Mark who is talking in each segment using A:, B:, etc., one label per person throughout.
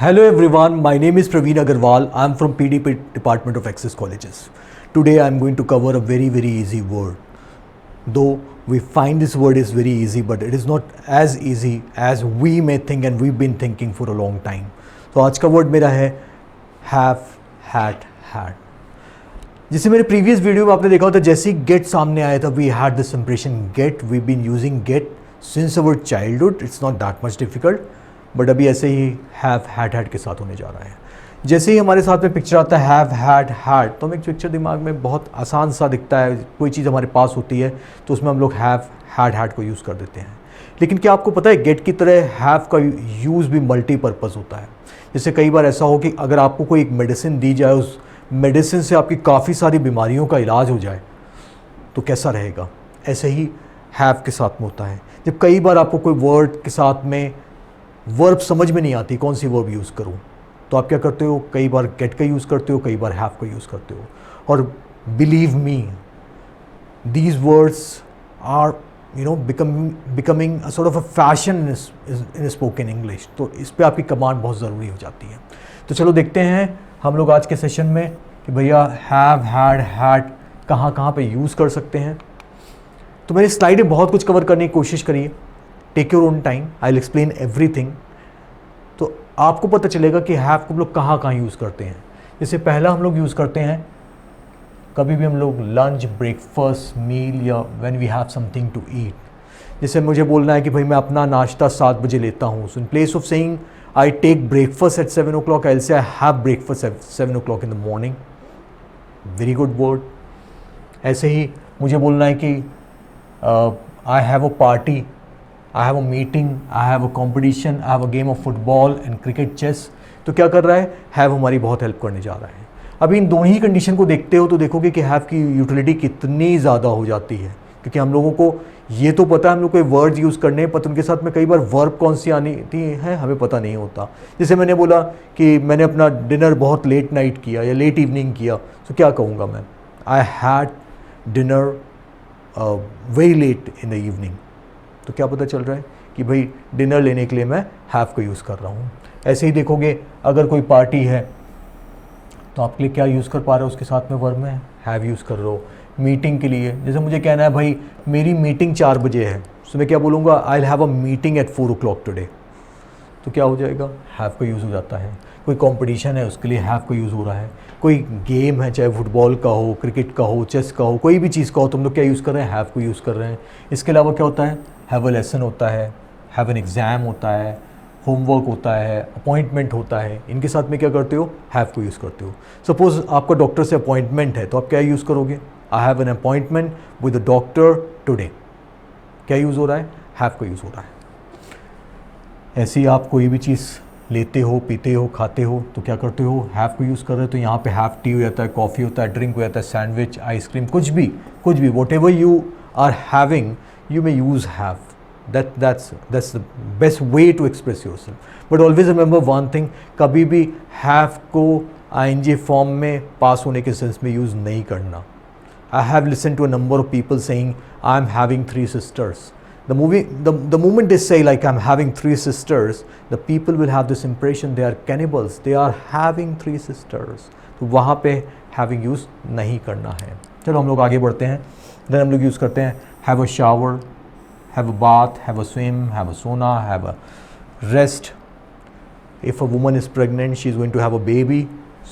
A: Hello everyone, my name is Praveen Agarwal. I am from PDP Department of Access Colleges. Today I am going to cover a very easy word. Though we find this word is very easy, but it is not as easy as we may think and we've been thinking for a long time. तो आज का word मेरा है have, had, had. जिसे मेरे previous video में आपने देखा होता, जैसे ही गेट सामने आया था, we had this impression GATE, we been using GATE since our childhood, it's not that much difficult. But अभी ऐसे ही हैव हैड के साथ होने जा रहा है. जैसे ही हमारे साथ में पिक्चर आता है हैव हैड, तो हमें एक पिक्चर दिमाग में बहुत आसान सा दिखता है. कोई चीज़ हमारे पास होती है तो उसमें हम लोग हैव हैड को यूज़ कर देते हैं. लेकिन क्या आपको पता है गेट की तरह हैव का यूज़ भी मल्टीपर्पज़ होता है. जैसे कई बार ऐसा हो कि अगर आपको कोई एक मेडिसिन दी जाए, उस मेडिसिन से आपकी काफ़ी सारी बीमारियों का इलाज हो जाए तो कैसा रहेगा. ऐसे ही हैव के साथ में होता है. जब कई बार आपको कोई वर्ड के साथ में वर्ब समझ में नहीं आती, कौन सी वर्ब यूज़ करूं, तो आप क्या करते हो, कई बार गेट का यूज़ करते हो, कई बार हैव का यूज़ करते हो. और believe me, these words are becoming a sort of a fashion in spoken English. तो इस पे आपकी कमांड बहुत ज़रूरी हो जाती है. तो चलो देखते हैं हम लोग आज के सेशन में कि भैया हैव हैड कहाँ पे यूज़ कर सकते हैं. तो मेरी स्लाइड में बहुत कुछ कवर करने की कोशिश करिए. Take your own time, I will explain everything. तो आपको पता चलेगा कि हैव को हम लोग कहाँ यूज़ करते हैं. जैसे पहला हम लोग यूज़ करते हैं कभी भी हम लोग लंच, ब्रेकफास्ट, मील या when we have something to eat. जैसे मुझे बोलना है कि भाई मैं अपना नाश्ता 7 बजे लेता हूँ. So in place of saying I take breakfast at 7 o'clock, I will say I have breakfast at 7 o'clock in the morning. Very good word. ऐसे ही मुझे बोलना है कि I have a party, I have a meeting, I have a competition, I have a game of football and cricket, chess. तो क्या कर रहा है, have हमारी बहुत हेल्प करने जा रहा है. अभी इन दोनों ही कंडीशन को देखते हो तो देखोगे कि have की यूटिलिटी कितनी ज़्यादा हो जाती है. क्योंकि हम लोगों को ये तो पता है हम लोग कोई वर्ड यूज़ करने हैं, पर उनके साथ में कई बार वर्ब कौन सी आनी है हमें पता नहीं होता. जैसे मैंने बोला कि मैंने अपना डिनर बहुत लेट नाइट किया या लेट इवनिंग किया, तो क्या कहूँगा मैं, I had dinner very late in the evening. तो क्या पता चल रहा है कि भाई डिनर लेने के लिए मैं हैव को यूज़ कर रहा हूँ. ऐसे ही देखोगे अगर कोई पार्टी है तो आपके लिए क्या यूज़ कर पा रहे हो, उसके साथ में वर्ब में हैव यूज़ कर रहे हो. मीटिंग के लिए जैसे मुझे कहना है भाई मेरी मीटिंग 4 बजे है, तो मैं क्या बोलूँगा, I will have a meeting at 4 o'clock today. तो क्या हो जाएगा, हैव का यूज़ हो जाता है. कोई कंपटीशन है उसके लिए हैव का यूज़ हो रहा है. कोई गेम है, चाहे फुटबॉल का हो, क्रिकेट का हो, चेस का हो, कोई भी चीज़ का हो, तुम लोग क्या यूज़ कर रहे हैं, हैव को यूज़ कर रहे हैं. इसके अलावा क्या होता है, हैव अ लेसन होता है, हैव एन एग्ज़ाम होता है, होमवर्क होता है, अपॉइंटमेंट होता है. इनके साथ में क्या करते हो, हैव को यूज़ करते हो. सपोज़ आपका डॉक्टर से अपॉइंटमेंट है तो आप क्या यूज़ करोगे, आई have an appointment with the doctor today. क्या यूज़ हो रहा है, हैव को यूज़ हो रहा है. ऐसे ही आप कोई भी चीज़ लेते हो, पीते हो, खाते हो, तो क्या करते हो, हैव को यूज़ कर रहे हो. तो यहाँ पे हैव टी हो जाता है, कॉफ़ी होता है, ड्रिंक हो जाता है, सैंडविच, आइसक्रीम, कुछ भी whatever you are having you may use have. That's the best way to express yourself. But always remember one thing, कभी भी have को ing फॉर्म में पास होने के सेंस में यूज़ नहीं करना. I have listened to a number of people saying I am having 3 sisters. The moment they say like I'm having 3 sisters, the people will have this impression they are cannibals. They are having 3 sisters. तो वहाँ पे having use नहीं करना है. चलो हम लोग आगे बढ़ते हैं. Then हम लोग यूज़ करते हैं have a shower, have a bath, have a swim, have a sauna, have a rest. If a woman is pregnant, she is going to have a baby,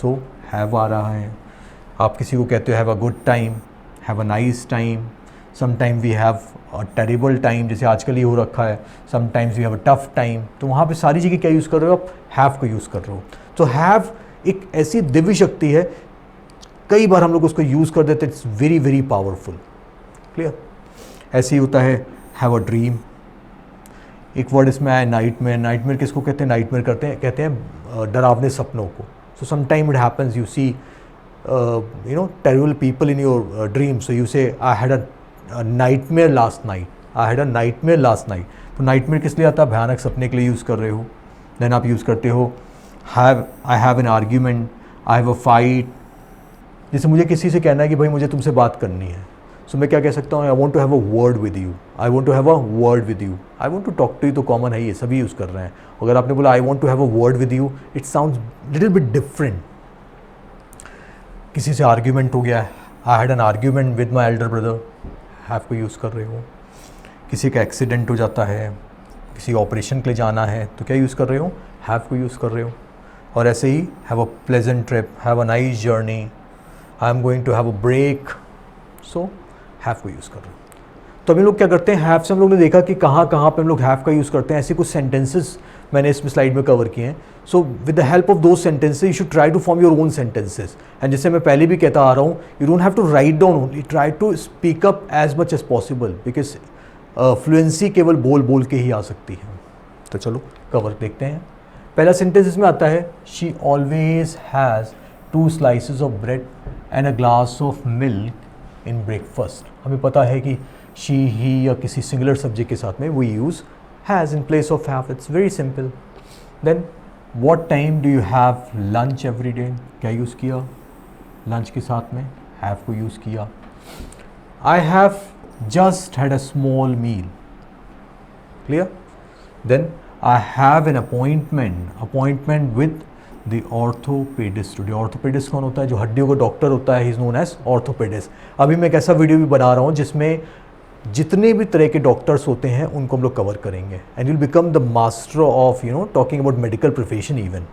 A: so have आ रहा है. आप किसी को कहते हो have a good time, have a nice time. Sometimes we have a terrible time, जैसे आजकल ये हो रखा है. Sometimes we have a tough time. तो वहाँ पे सारी जगह क्या यूज़ कर रहे हो, आप have को यूज़ कर रहे हो. तो have एक ऐसी दिव्य शक्ति है, कई बार हम लोग उसको यूज़ कर देते, इट्स वेरी पावरफुल. क्लियर. ऐसे ही होता है हैव अ ड्रीम. एक वर्ड इसमें आया नाइटमेयर किसको कहते हैं, नाइटमेयर कहते हैं डरावने सपनों को. So sometime it happens, you see terrible people in your dream, so you say I had a nightmare last night. तो नाइटमेयर किस लिए आता है, भयानक सपने के लिए यूज़ कर रहे हो. देन आप यूज़ करते हो आई have an argument, I have a fight. जैसे मुझे किसी से कहना है कि भाई मुझे तुमसे बात करनी है, सो मैं क्या कह सकता हूँ, I want to have a word with you, I want to have a word with you, I want to talk to you तो कॉमन है, ये सभी यूज़ कर रहे हैं. अगर आपने बोला I want to have a word with you, it sounds little bit different. किसी से आर्ग्यूमेंट हो गया है, I had an argument with my elder brother, have को यूज़ कर रहे हो. किसी का एक्सीडेंट हो जाता है, किसी ऑपरेशन के लिए जाना है, तो क्या यूज़ कर रहे हो, हैव को यूज़ कर रहे हो. और ऐसे ही have a pleasant trip, have a nice journey, I am going to have a break, so have को यूज़ कर रहे हो. तो अभी लोग क्या करते हैं, हैव से हम लोग ने देखा कि कहाँ कहाँ पे हम लोग हैव का यूज़ करते हैं. ऐसे कुछ सेंटेंसेस मैंने इस स्लाइड में कवर किए हैं. So with the help of those sentences you should try to form your own sentences. And जैसे मैं पहले भी कहता आ रहा हूँ, you don't have to write down only, try to speak up as much as possible, because fluency केवल बोल बोल के ही आ सकती है. तो चलो कवर देखते हैं. पहला सेंटेंस इसमें आता है, she always has 2 slices of bread and a glass of milk in breakfast. हमें पता है कि शी, ही या किसी सिंगुलर सब्जेक्ट के साथ में we use has in place of have. It's very simple. Then what time do you have lunch every day, क्या यूज़ किया, लंच के साथ में हैव को यूज़ किया. I have just had a small meal, clear. Then I have an appointment with the orthopedist today. Orthopedist कौन होता है, जो हड्डियों का डॉक्टर होता है, he is known as orthopedist. अभी मैं एक ऐसा वीडियो भी बना रहा हूँ जिसमें जितने भी तरह के डॉक्टर्स होते हैं उनको हम लोग कवर करेंगे, and you'll become the master of talking about medical profession even.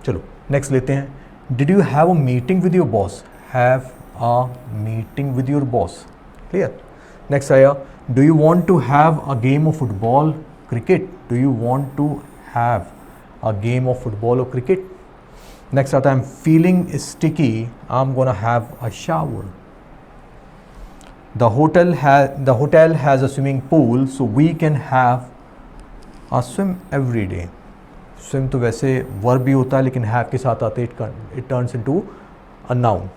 A: चलो नेक्स्ट लेते हैं. Did you have a meeting with your boss, have a meeting with your boss, clear. Next आया, do you want to have a game of football cricket, do you want to have a game of football or cricket. Next आता है, I'm feeling sticky, I'm gonna have a shower. The hotel has a swimming pool, so we can have a swim every day. Swim तो वैसे verb भी होता है, लेकिन have के साथ आते it turns into a noun.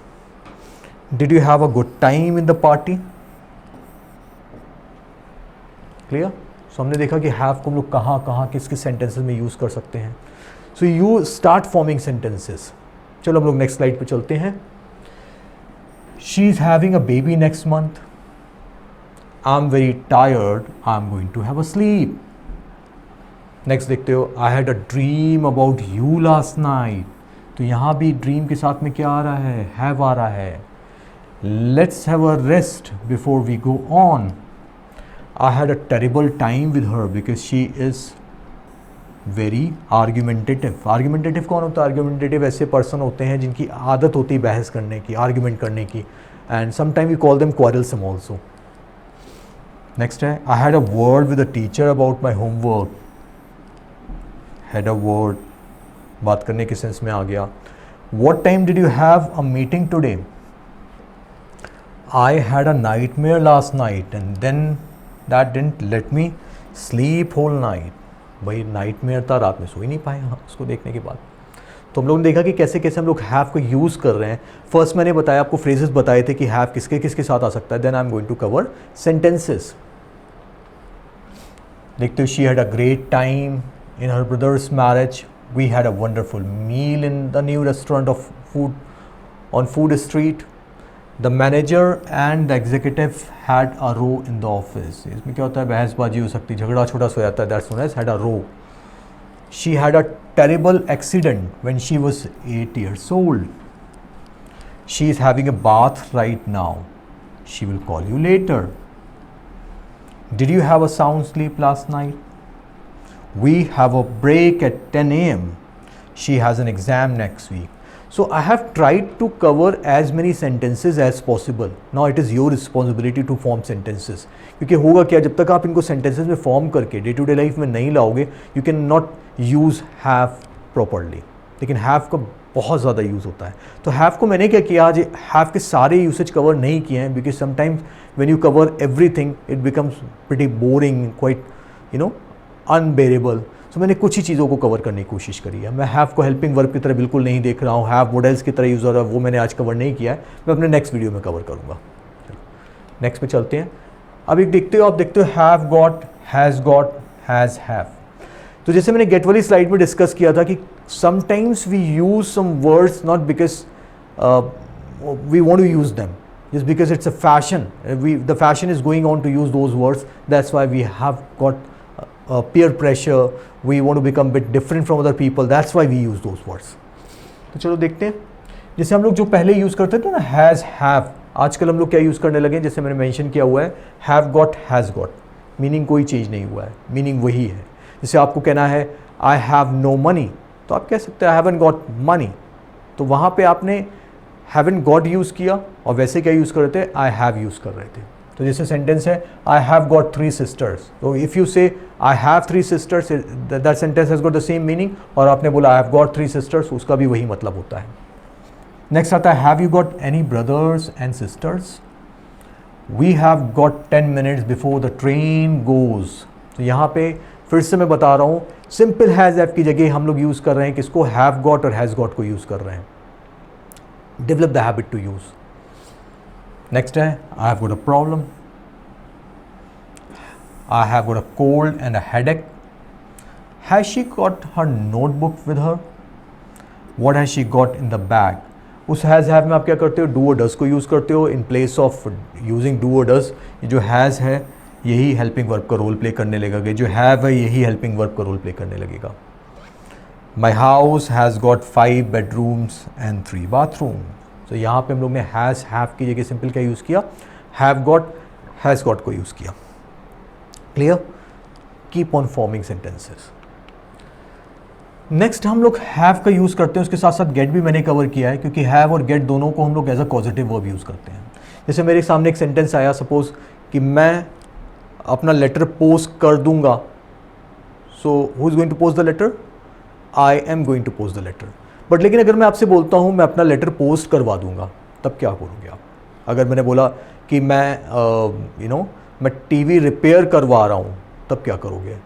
A: Did you have a good time in the party? Clear? सो हमने देखा कि हैव को हम लोग कहाँ कहाँ किस किस सेंटेंसेस में यूज़ कर सकते हैं. So you start forming sentences. चलो हम लोग नेक्स्ट स्लाइड पे चलते हैं. She is having a baby next month, I am very tired, I am going to have a sleep. Next देखते हो, I had a dream about you last night. तो यहाँ भी ड्रीम के साथ में क्या आ रहा है, हैव आ रहा है. Let's have a rest before we go on. I had a terrible time with her because she is very argumentative. Argumentative कौन होता है, argumentative ऐसे पर्सन होते हैं जिनकी आदत होती है बहस करने की, आर्ग्यूमेंट करने की, and sometimes we call them quarrelsome also. Next है, I had a word with a teacher about my homework. Had a word, बात करने के सेंस में आ गया. What time did you have a meeting today? I had a nightmare last night and then that didn't let me sleep whole night. भाई nightmare था, रात में सो ही नहीं पाए उसको देखने के बाद. तो हम लोगों ने देखा कि कैसे कैसे हम लोग हैव को यूज़ कर रहे हैं. फर्स्ट मैंने बताया, आपको फ्रेजेस बताए थे कि हैव किसके किसके साथ आ सकता है. Then I am going to cover sentences. देखते हो, she had a great time in her brother's marriage, we had a wonderful meal in the new restaurant of food on food street. The manager and the executive had a row in the office. इसमें क्या होता है, बहसबाजी हो सकती है, झगड़ा छोटा सा हो जाता है, that's known as had a row. She had a terrible accident when she was 8 years old. She is having a bath right now, she will call you later. Did you have a sound sleep last night? We have a break at 10 AM. She has an exam next week. So I have tried to cover as many sentences as possible. Now it is your responsibility to form sentences. क्योंकि होगा क्या, जब तक आप इनको sentences में form करके day to day life में नहीं लाओगे, you can not use have properly. लेकिन have का बहुत ज़्यादा यूज़ होता है. तो have को मैंने क्या किया, आज have के सारे यूसेज कवर नहीं किए हैं, because sometimes when you cover everything it becomes pretty boring, quite unbearable. तो मैंने कुछ ही चीज़ों को कवर करने की कोशिश करी है. मैं हैव को हेल्पिंग वर्ब की तरह बिल्कुल नहीं देख रहा हूँ, हैव मॉडल्स की तरह यूज़ हो रहा है, वो मैंने आज कवर नहीं किया है, मैं अपने नेक्स्ट वीडियो में कवर करूँगा. नेक्स्ट पे चलते हैं. अब एक देखते हो, आप देखते हो हैव गॉट, हैज़ हैव. तो जैसे मैंने गेट वाली स्लाइड में डिस्कस किया था कि sometimes we use some words not because we want to use them, just because it's a fashion, the fashion is going on to use those words. That's why we have got peer pressure, we want to become a bit different from other people, that's why we use those words. तो चलो देखते हैं, जैसे हम लोग जो पहले use करते थे ना हैज़ हैव, आजकल हम लोग क्या यूज़ करने लगे, जैसे मैंने मेंशन किया हुआ है have got has got, meaning कोई चेंज नहीं हुआ है, मीनिंग वही है. जैसे आपको कहना है आई हैव नो मनी, तो आप कह सकते हैं आई हैवंट गॉट मनी, तो वहाँ पे आपने हैवंट गॉट यूज़ किया और वैसे क्या यूज़ कर रहे थे, आई हैव यूज़ कर रहे थे. तो जैसे सेंटेंस है आई हैव गॉट 3 सिस्टर्स, तो if you say I have 3 sisters, that sentence has got the same meaning, और आपने बोला आई हैव गॉट 3 सिस्टर्स, उसका भी वही मतलब होता है. नेक्स्ट आता है have you got any brothers and sisters, we have got 10 minutes before the train goes. तो यहाँ पे फिर से मैं बता रहा हूँ, सिंपल हैज़ हैव की जगह हम लोग यूज़ कर रहे हैं किसको, हैव गॉट और हैज़ गॉट को यूज़ कर रहे हैं. Develop the habit to use. Next है I have got a problem, I have got a cold and a headache, has she got her notebook with her, what has she got in the bag. उस has have में आप क्या करते हो, do और does को use करते हो इन प्लेस ऑफ यूजिंग डू और डज. ये जो हैज़ है यही हेल्पिंग वर्ब का रोल प्ले करने लगेगा, जो हैव है यही हेल्पिंग वर्ब का रोल प्ले करने लगेगा. My house has got 5 bedrooms and 3 bathroom. तो यहाँ पे हम लोग ने हैज़ हैव की जगह सिंपल क्या यूज़ किया, हैव गॉट हैज़ गॉट को यूज़ किया. Clear. Keep on forming sentences. Next हम लोग हैव का यूज़ करते हैं, उसके साथ साथ गेट भी मैंने कवर किया है, क्योंकि हैव और गेट दोनों को हम लोग as a positive verb use करते हैं. जैसे मेरे सामने एक सेंटेंस आया, सपोज कि मैं अपना लेटर पोस्ट कर दूंगा, so who is going to post the letter, I am going to post the letter. But लेकिन अगर मैं आपसे बोलता हूँ मैं अपना लेटर पोस्ट करवा दूंगा, तब क्या करोगे आप. अगर मैंने बोला कि मैं मैं टीवी रिपेयर करवा रहा हूँ, तब क्या करोगे.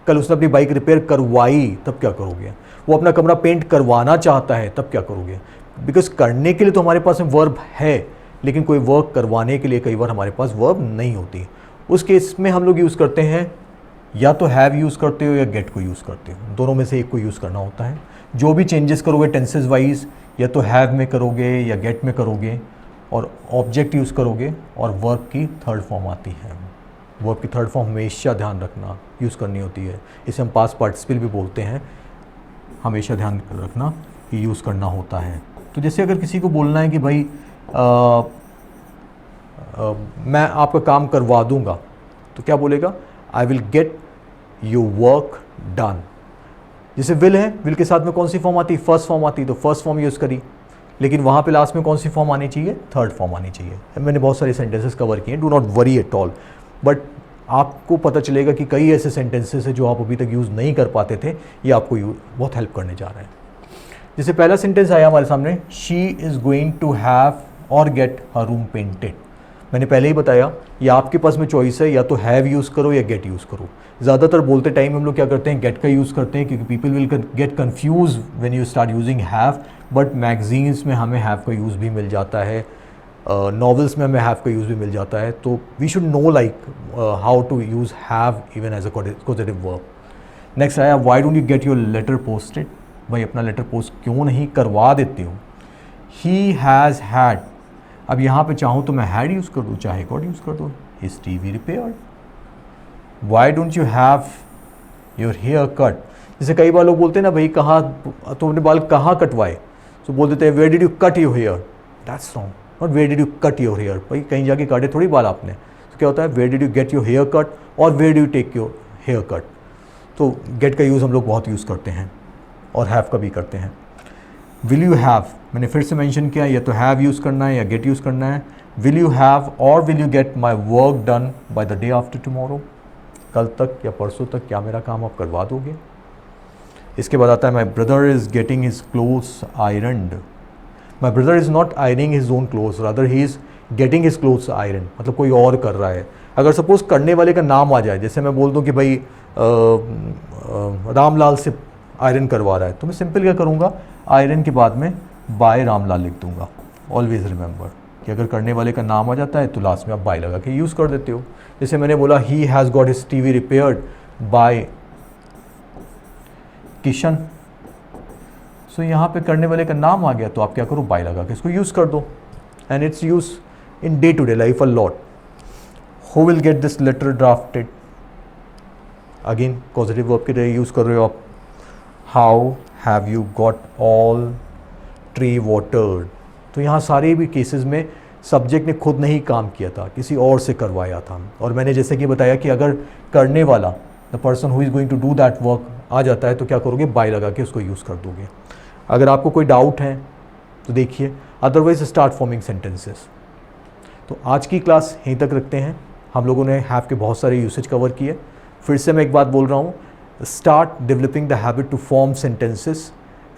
A: कल उसने अपनी बाइक रिपेयर करवाई, तब क्या करोगे. वो अपना कमरा पेंट करवाना चाहता है, तब क्या करोगे. बिकॉज करने के लिए तो हमारे पास वर्ब है, लेकिन कोई वर्क करवाने के लिए कई बार हमारे पास वर्ब नहीं होती. उस केस में हम लोग यूज़ करते हैं या तो हैव यूज़ करते हो या गेट को यूज़ करते हो, दोनों में से एक को यूज़ करना होता है. जो भी चेंजेस करोगे टेंसेस वाइज, या तो हैव में करोगे या गेट में करोगे, और ऑब्जेक्ट यूज़ करोगे, और वर्ब की थर्ड फॉर्म आती है. वर्ब की थर्ड फॉर्म हमेशा ध्यान रखना यूज़ करनी होती है. इसे हम पास्ट पार्टिसिपल भी बोलते हैं, हमेशा ध्यान रखना कि यूज़ करना होता है. तो जैसे अगर किसी को बोलना है कि भाई मैं आपका काम करवा दूंगा, तो क्या बोलेगा, I will get your work done. जैसे विल है, विल के साथ में कौन सी फॉर्म आती है, फर्स्ट फॉर्म आती है, तो फर्स्ट फॉर्म यूज़ करी, लेकिन वहाँ पे लास्ट में कौन सी फॉर्म आनी चाहिए, थर्ड फॉर्म आनी चाहिए. मैंने बहुत सारे सेंटेंसेस कवर किए हैं, do not worry at all, but आपको पता चलेगा कि कई ऐसे सेंटेंसेस हैं जो आप अभी तक यूज़ नहीं कर पाते थे, ये आपको बहुत हेल्प करने जा रहे हैं. जैसे पहला सेंटेंस आया हमारे सामने, she is going to have और गेट हर रूम पेंटेड. मैंने पहले ही बताया ये आपके पास में चॉइस है, या तो हैव यूज़ करो या गेट यूज़ करो. ज़्यादातर बोलते टाइम हम लोग क्या करते हैं, गेट का यूज़ करते हैं, क्योंकि people will get confuse when you start using have. But magazines में हमें हैव का यूज़ भी मिल जाता है, नॉवेल्स में हमें हैव का यूज़ भी मिल जाता है. तो we should know like how to use have even as a positive verb. Next आया, why don't you get your letter posted. भाई अपना लेटर पोस्ट क्यों नहीं करवा देते हो. ही हैज़ हैड, अब यहाँ पे चाहूँ तो मैं हैड यूज़ कर दूँ, चाहे गॉट यूज़ कर दूँ. His TV repaired. Why don't you have your hair cut. जैसे कई बार लोग बोलते हैं ना, भाई कहाँ तो अपने बाल कहाँ कटवाए, तो बोल देते हैं where did you cut your hair. That's wrong, not where did you cut your hair. भाई कहीं जाके काटे थोड़ी बाल आपने. तो क्या होता है, where did you get your hair cut और where do you take your hair cut. तो गेट का यूज़ हम लोग बहुत यूज़ करते हैं और हैव का भी करते हैं. विल यू हैव, मैंने फिर से मेंशन किया, या तो हैव यूज़ करना है या गेट यूज़ करना है. विल यू हैव और will you get my work done by the day after tomorrow. कल तक या परसों तक क्या मेरा काम आप करवा दोगे. इसके बाद आता है, my brother is getting his clothes ironed. My brother is not ironing his own clothes, rather he is getting his clothes iron. मतलब कोई और कर रहा है. अगर सपोज करने वाले का नाम आ जाए, जैसे मैं बोल दूँ कि भाई रामलाल से आयरन करवा रहा है, तो मैं सिंपल क्या करूँगा, आयरन के बाद में बाय रामलाल लिख दूँगा. ऑलवेज रिमेंबर कि अगर करने वाले का नाम आ जाता है तो लास्ट में आप बाय लगा के यूज़ कर देते हो. जैसे मैंने बोला, he has got his TV repaired by Kishan. So यहाँ पे करने वाले का नाम आ गया, तो आप क्या करो, बाय लगा के इसको यूज़ कर दो, and it's use in day-to-day life a lot. Who will get this letter drafted? Again causative verb की तरह यूज़ कर रहे हो आप. How have you got all tree watered? तो यहाँ सारे भी केसेस में सब्जेक्ट ने खुद नहीं काम किया था, किसी और से करवाया था. और मैंने जैसे कि बताया कि अगर करने वाला the person who is going to do that work आ जाता है तो क्या करोगे, बाय लगा के उसको यूज़ कर दोगे. अगर आपको कोई डाउट है तो देखिए, अदरवाइज स्टार्ट फॉर्मिंग सेंटेंसेस. तो आज की क्लास यहीं तक रखते हैं. हम लोगों ने हैव के बहुत सारे यूसेज कवर किए. फिर से मैं एक बात बोल रहा हूँ, start developing the habit to form sentences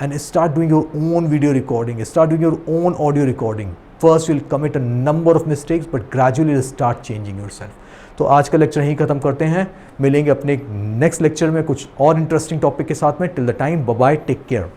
A: and start doing your own video recording, start doing your own audio recording. First you'll commit a number of mistakes but gradually you'll start changing yourself. तो आज का lecture यहीं ख़त्म करते हैं. मिलेंगे अपने next lecture में कुछ और इंटरेस्टिंग टॉपिक के साथ में. Till the time, bye bye, take care.